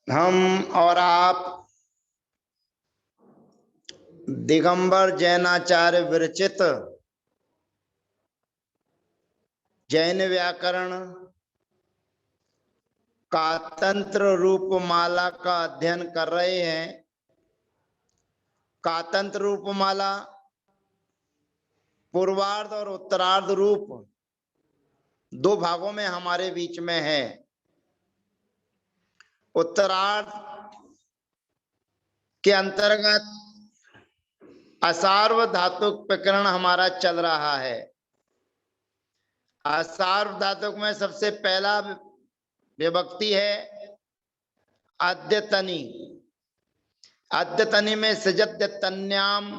हम और आप दिगंबर जैनाचार्य विरचित जैन व्याकरण कातंत्र रूपमाला का अध्ययन कर रहे हैं। कातंत्र रूपमाला पूर्वार्ध और उत्तरार्ध रूप दो भागों में हमारे बीच में है। उत्तरार्ध के अंतर्गत असार्वधातुक प्रकरण हमारा चल रहा है। असार्वधातुक में सबसे पहला विभक्ति है अद्यतनी। अद्यतनी में सिजद्यतन्याम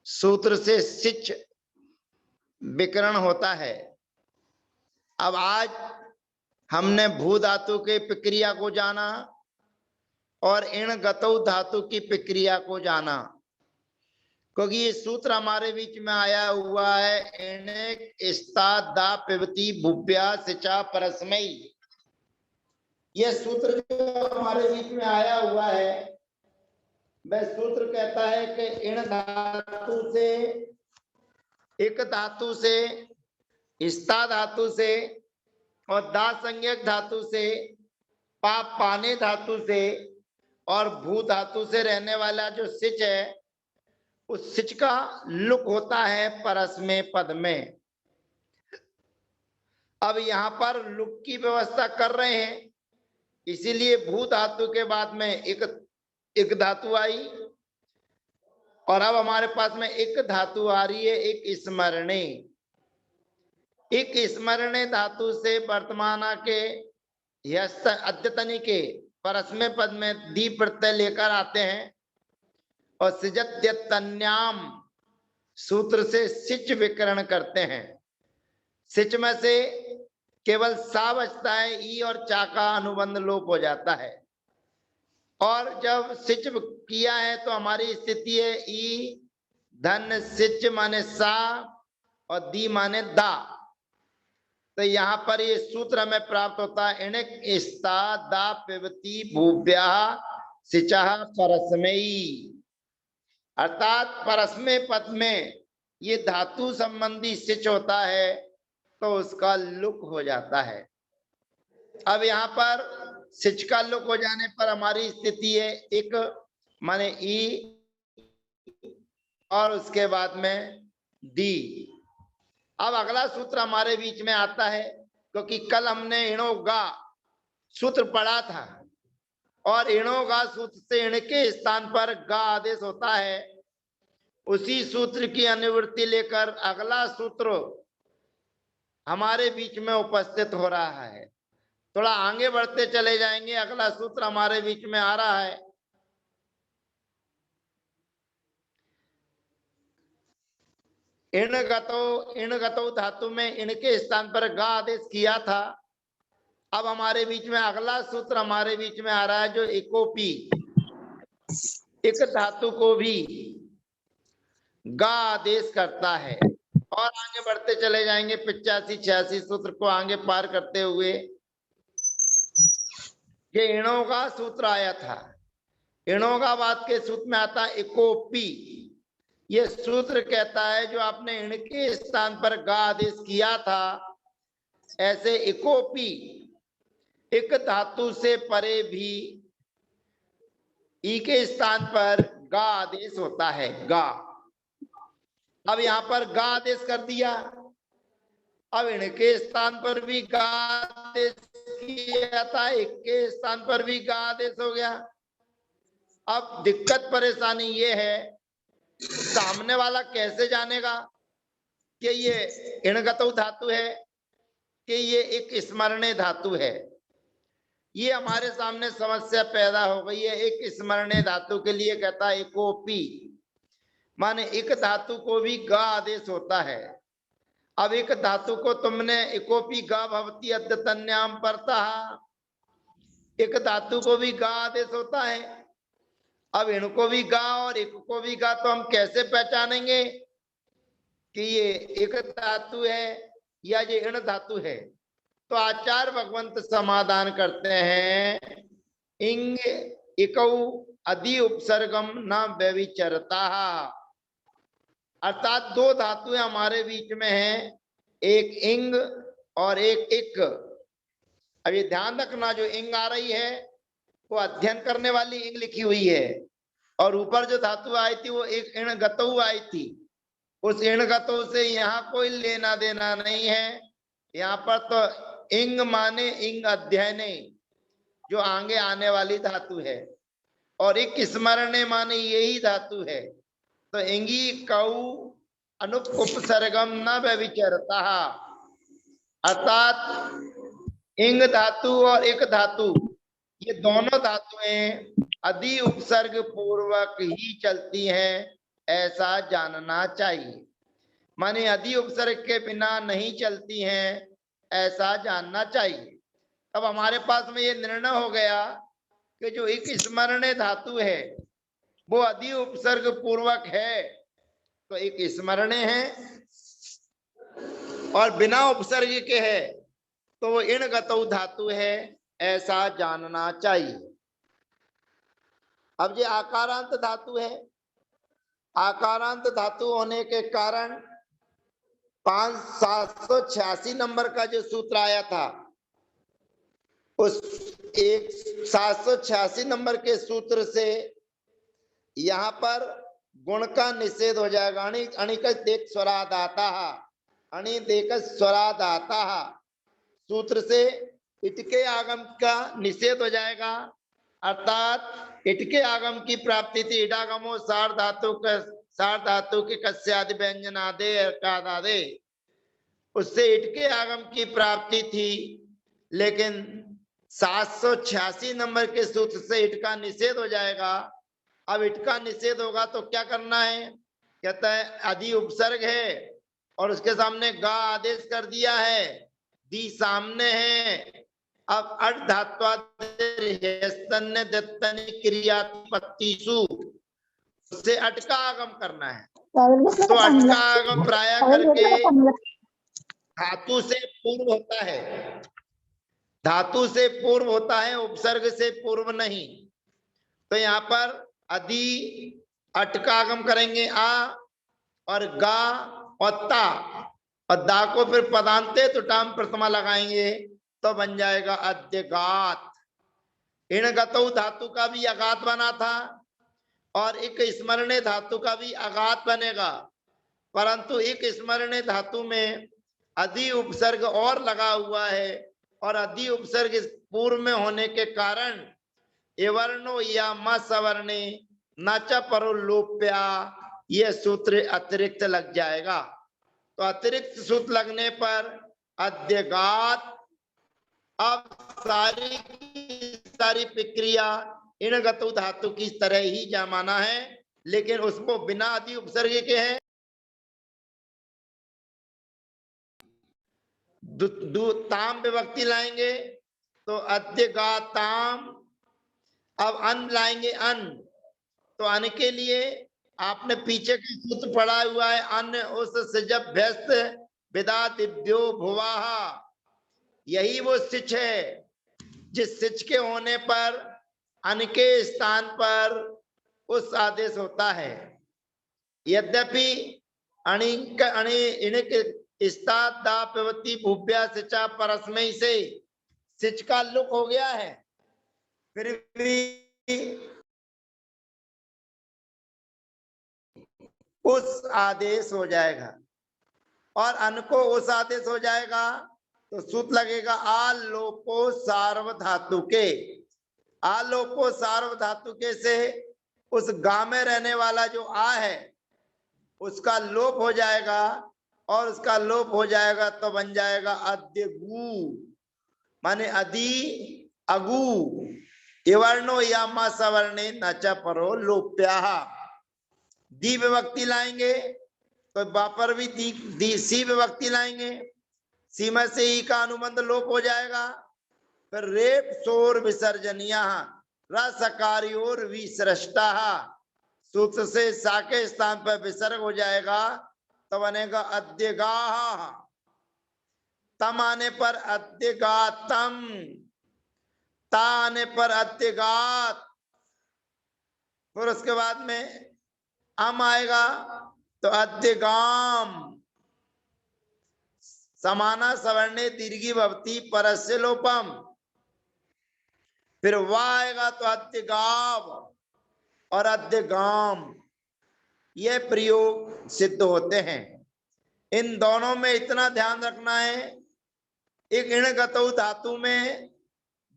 सूत्र से सिच विकरण होता है। अब आज हमने भू धातु के प्रक्रिया को जाना और इण गतौ धातु की प्रक्रिया को जाना, क्योंकि ये सूत्र हमारे बीच में आया हुआ है इण स्ता दा पिबती भुव्या सिचा परस्मयी। यह सूत्र जो हमारे बीच में आया हुआ है वह सूत्र कहता है कि इण धातु से, एक धातु से, स्ता धातु से और दा संज्ञक धातु से, पाप पाने धातु से और भू धातु से रहने वाला जो सिच है उस सिच का लुक होता है परस्मय पद में। अब यहाँ पर लुक की व्यवस्था कर रहे हैं, इसीलिए भू धातु के बाद में एक धातु आई और अब हमारे पास में एक धातु आ रही है, एक स्मरणे। एक स्मरणे धातु से वर्तमान के अद्यतनी के परस्मय पद में दी प्रत्यय लेकर आते हैं और सिजत्यन्याम सूत्र से सिच विकरण करते हैं। सिच में से केवल सा बचता है, ई और चा का अनुबंध लोप हो जाता है। और जब सिच किया है तो हमारी स्थिति है ई धन सिच माने सा और दी माने दा। तो यहाँ पर ये सूत्र हमें प्राप्त होता है इणिक स्ता दा पिबती भूव्या सिचा परस्मयी। अर्थात परस्मय पद में ये धातु संबंधी सिच होता है तो उसका लुक हो जाता है। अब यहाँ पर सिच का लुक हो जाने पर हमारी स्थिति है एक माने ई और उसके बाद में दी। अब अगला सूत्र हमारे बीच में आता है, क्योंकि कल हमने इणो गा सूत्र पढ़ा था और इणो गा सूत्र से इण के स्थान पर गा आदेश होता है। उसी सूत्र की अनुवृत्ति लेकर अगला सूत्र हमारे बीच में उपस्थित हो रहा है। थोड़ा आगे बढ़ते चले जाएंगे, अगला सूत्र हमारे बीच में आ रहा है। इण गतौ धातु में इण के स्थान पर गा आदेश किया था। अब हमारे बीच में अगला सूत्र हमारे बीच में आ रहा है जो एकोपी, एक धातु को भी गा आदेश करता है। और आगे बढ़ते चले जाएंगे 85-86 सूत्र को आगे पार करते हुए। ये इणों का सूत्र आया था, इणों का बाद के सूत्र में आता है एकोपी। ये सूत्र कहता है जो आपने इण के स्थान पर गा आदेश किया था, ऐसे एकोपी एक धातु से परे भी ई के स्थान पर गा आदेश होता है, गा। अब यहाँ पर गा आदेश कर दिया, अब इण के स्थान पर भी गा आदेश किया था, एक के स्थान पर भी गा आदेश हो गया। अब दिक्कत परेशानी ये है, सामने वाला कैसे जानेगा कि ये इणगतौ धातु है कि ये एक स्मरणे धातु है। ये हमारे सामने समस्या पैदा हो गई है। एक स्मरणे धातु के लिए कहता है एकोपी, माने एक धातु को भी गा आदेश होता है। अब एक धातु को तुमने एकोपी गा भवती अद्यतन्याम पढ़ता, एक धातु को भी गा आदेश होता है। अब इनको भी गा और एक को भी गा, तो हम कैसे पहचानेंगे कि ये एक धातु है या ये इण धातु है? तो आचार्य भगवंत समाधान करते हैं, इंग इकौ अधि उपसर्गम न व्यभिचरता। अर्थात दो धातुएं हमारे बीच में हैं, एक इंग और एक इक। अब ये ध्यान रखना, जो इंग आ रही है वो अध्ययन करने वाली इंग लिखी हुई है, और ऊपर जो धातु आई थी वो एक इण गतौ आई थी। उस इण गतौ से यहाँ कोई लेना देना नहीं है। यहाँ पर तो इंग माने इंग अध्ययने, जो आगे आने वाली धातु है, और एक स्मरणे माने यही धातु है। तो इंगी कौ अनुप उपसर्गम न व्यभिचरता। अर्थात इंग धातु और एक धातु, ये दोनों धातुएं अधि उपसर्ग पूर्वक ही चलती हैं, ऐसा जानना चाहिए। माने अधि उपसर्ग के बिना नहीं चलती हैं, ऐसा जानना चाहिए। अब हमारे पास में ये निर्णय हो गया कि जो एक स्मरणीय धातु है वो अधि उपसर्ग पूर्वक है, तो एक स्मरणीय है, और बिना उपसर्ग के है तो वो इण गतौ धातु है, ऐसा जानना चाहिए। अब ये आकारांत धातु है। आकारांत धातु होने के कारण 786 नंबर का जो सूत्र आया था, उस 786 नंबर के सूत्र से यहाँ पर गुण का निषेध हो जाएगा। अणिक देख स्वरादाता, अणि देख स्वरादाता सूत्र से इटके आगम का निषेध हो जाएगा। अर्थात इटके आगम की प्राप्ति थी। इडागमो सार धातु के कस्यादि व्यंजनादे अर्कादादे, उससे इटके आगम की प्राप्ति थी। लेकिन 786 नंबर के सूत्र से इट का निषेध हो जाएगा। अब इट का निषेध होगा तो क्या करना है? कहता है अधि उपसर्ग है और उसके सामने गा आदेश कर दिया है, दी सामने है। अब अट धात्वादि क्रियापत्तिषु उससे अट का आगम करना है। तो अट का आगम प्राय करके धातु से पूर्व होता है, धातु से पूर्व होता है, उपसर्ग से पूर्व नहीं। तो यहाँ पर अधि अट का आगम करेंगे, आ और गा और ता, और दा को फिर पदांते तो टाम प्रथमा लगाएंगे तो बन जाएगा अद्यगात। इण गतौ धातु का भी अगात बना था और एक स्मरणीय धातु का भी अगात बनेगा, परंतु एक स्मरणीय धातु में अधि उपसर्ग और लगा हुआ है, और अधि उपसर्ग पूर्व में होने के कारण एवर्णो या म सवर्णे न च परो लोप्या, यह सूत्र अतिरिक्त लग जाएगा। तो अतिरिक्त सूत्र लगने पर अद्यगात। अब सारी प्रक्रिया इण गतौ धातु की तरह ही जमाना है, लेकिन उसको बिना अधि उपसर्ग के है। ताम विभक्ति लाएंगे तो अद्यगाताम। अब अन लाएंगे अन, तो अन के लिए आपने पीछे का सूत्र पढ़ा हुआ है, अन उस सिजब व्यस्त विदा दिव्यो भुवाहा। यही वो सिच है जिस सिच के होने पर अन के स्थान पर उस आदेश होता है। यद्यपि अणिक अणि इणिक स्तात दा प्रवृत्ति भूभ्या सिचा परस्मय से सिच का लुक हो गया है, फिर भी उस आदेश हो जाएगा, और अन को उस आदेश हो जाएगा तो सूत्र लगेगा आलोपो सार्वधातु के। आलोपो सार्वधातु के से उस गा में रहने वाला जो आ है उसका लोप हो जाएगा, और उसका लोप हो जाएगा तो बन जाएगा अद्यगु, माने अधि अगु। इवर्णो या मा सवर्णे न च परो लोप्या। दी विभक्ति लाएंगे तो बापर भी दी सी विभक्ति लाएंगे, सीमा से ही का अनुबंध लोप हो जाएगा। फिर रेप सोर विसर्जनिया रसकारियोर विसृष्टा, सूत्र से सा के स्थान पर विसर्ग हो जाएगा तो बनेगा अद्यगाह। तम आने पर अत्यगातम, ता आने पर अत्यगात, फिर उसके बाद में अम आएगा तो अत्यगाम, समाना सवर्णे दीर्घी भवती परस्य लोपम, फिर वा आएगा तो अत्यगाव और अध्यगाम, ये प्रयोग सिद्ध होते हैं। इन दोनों में इतना ध्यान रखना है, एक इणगतौ धातु में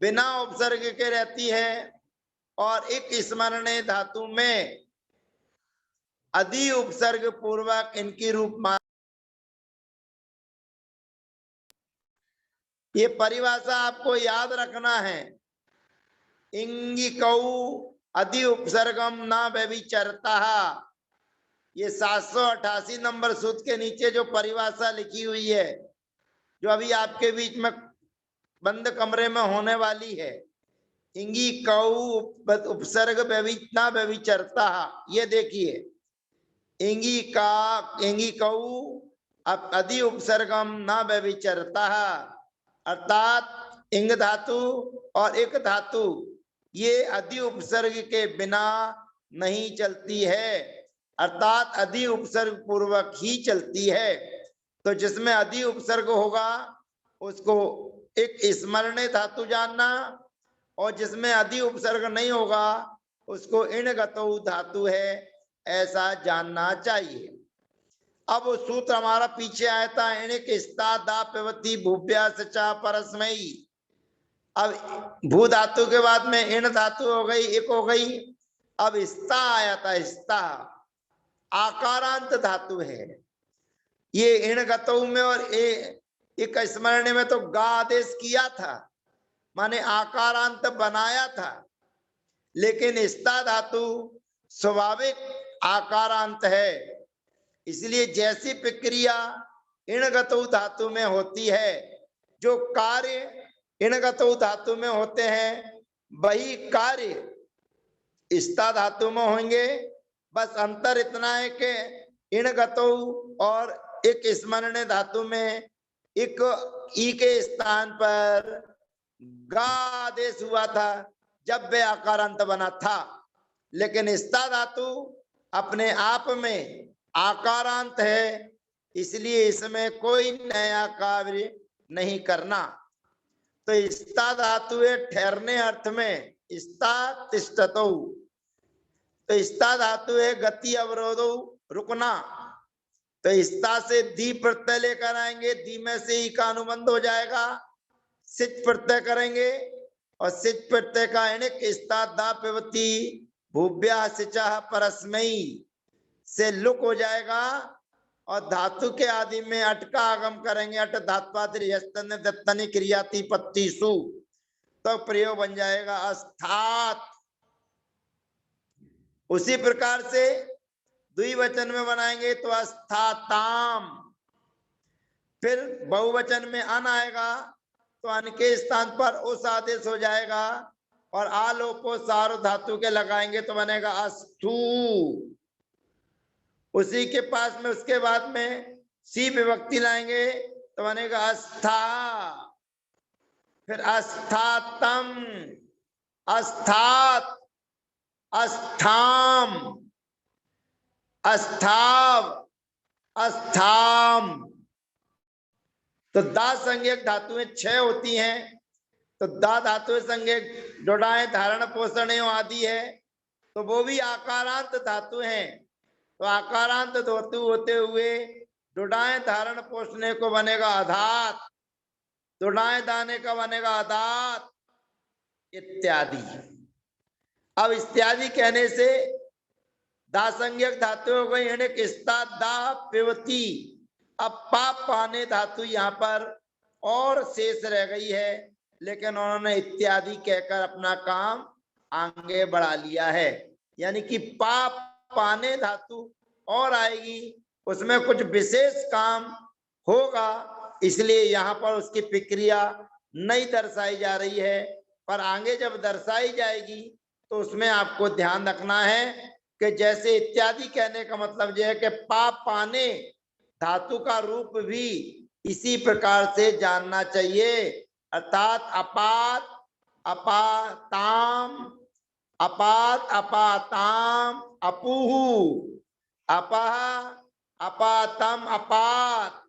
बिना उपसर्ग के रहती है और एक स्मरणे धातु में अधि उपसर्ग पूर्वक इनकी रूप मान। ये परिभाषा आपको याद रखना है। इंगिकौ अधि उपसर्गम न व्यभिचरता, ये 788 नंबर सूत्र के नीचे जो परिभाषा लिखी हुई है, जो अभी आपके बीच में बंद कमरे में होने वाली है। इंगी कौ उपसर्ग न व्यभिचरता, ये देखिए, इंगी कौ अधि उपसर्गम न व्यभिचरता, अर्थात इंग धातु और एक धातु ये अधि उपसर्ग के बिना नहीं चलती है, अर्थात अधि उपसर्ग पूर्वक ही चलती है। तो जिसमें अधि उपसर्ग होगा उसको एक स्मरणे धातु जानना, और जिसमें अधि उपसर्ग नहीं होगा उसको इणगतौ धातु है, ऐसा जानना चाहिए। अब वो सूत्र हमारा पीछे आया था, इणिक स्ता दा पिवती भूभ्या सचा परस्मयी। अब भू धातु के बाद में इण धातु हो गई, एक हो गई। अब स्ता आया था, स्ता आकारांत धातु है। ये इणगतौ में और एक स्मरणे में तो गा आदेश किया था, माने आकारांत बनाया था, लेकिन स्ता धातु स्वाभाविक आकारांत है। इसलिए जैसी प्रक्रिया इणगतौ धातु में होती है, जो कार्य इणगतौ धातु में होते हैं वही कार्य स्ता धातु में होंगे। बस अंतर इतना है कि इणगतौ और एक स्मरणे धातु में एक ई के स्थान पर गा आदेश हुआ था जब वे आकारांत बना था, लेकिन स्ता धातु अपने आप में आकारांत है, इसलिए इसमें कोई नया कार्य नहीं करना। तो स्ता धातु है ठहरने अर्थ में, स्ता तिष्ठतौ, तो स्ता धातु है गति अवरोधो, रुकना। तो स्ता से दी प्रत्यय लेकर आएंगे, दी में से ई का अनुबंध हो जाएगा, सिच प्रत्यय करेंगे और सिच प्रत्यय का इणिक स्ता दा पिवती भूभ्या सिचा परस्मयी से लुक हो जाएगा, और धातु के आदि में अट का आगम करेंगे, अट धात्वादिस्तन दत्तनी क्रियाति पत्ती सु, तो प्रयोग बन जाएगा अस्थात। उसी प्रकार से द्विवचन में बनाएंगे तो अस्थाताम, फिर बहुवचन में अन आएगा तो अन के स्थान पर उस आदेश हो जाएगा, और आलोपो सारो धातु के लगाएंगे तो बनेगा अस्थु। उसी के पास में उसके बाद में सी विभक्ति लाएंगे तो बनेगा अस्था, फिर अस्थातम, अस्थात, अस्थाम, अस्थाव, अस्थाम। तो दा संज्ञक धातुएं 6 होती हैं। तो दा धातु संज्ञक डोडाएं धारण पोषण आदि है, तो वो भी आकारांत धातु हैं। तो आकारांत धातु होते हुए डोडाएं धारण पोषणे को बनेगा अधात, डोडाएं दाने का बनेगा अदात इत्यादि। अब इत्यादि कहने से दा संज्ञक धातु हो गई इणिक स्ता दा पिवती। अब पाप पाने धातु यहाँ पर और शेष रह गई है, लेकिन उन्होंने इत्यादि कहकर अपना काम आगे बढ़ा लिया है। यानी कि पाप पाने धातु और आएगी, उसमें कुछ विशेष काम होगा, इसलिए यहाँ पर उसकी प्रक्रिया नहीं दर्शाई जा रही है, पर आगे जब दर्शाई जाएगी तो उसमें आपको ध्यान रखना है कि जैसे इत्यादि कहने का मतलब यह है कि पाप पाने धातु का रूप भी इसी प्रकार से जानना चाहिए। अर्थात अपात अपाताम, अपात अपाताम, अपुहु, अपह अपातम, अपात,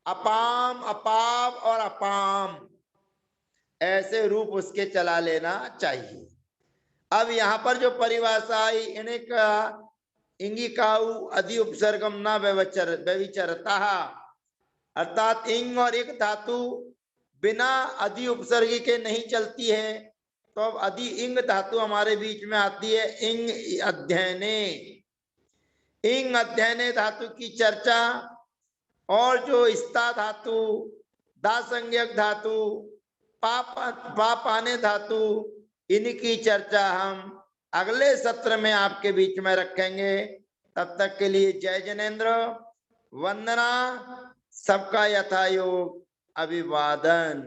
अपाम अपाव और अपाम, ऐसे रूप उसके चला लेना चाहिए। अब यहाँ पर जो परिभाषा आई, इन्हें का इंगिकाऊ अधि उपसर्गम न व्यविचरता, अर्थात इंग और एक धातु बिना अधि उपसर्ग के नहीं चलती है। तो अब अधि इंग धातु हमारे बीच में आती है, इंग अध्ययने। इंग अध्ययने धातु की चर्चा और जो स्था धातु, दा संज्ञक धातु, पापाने धातु, इनकी चर्चा हम अगले सत्र में आपके बीच में रखेंगे। तब तक के लिए जय जनेन्द्र, वंदना, सबका यथायोग अभिवादन।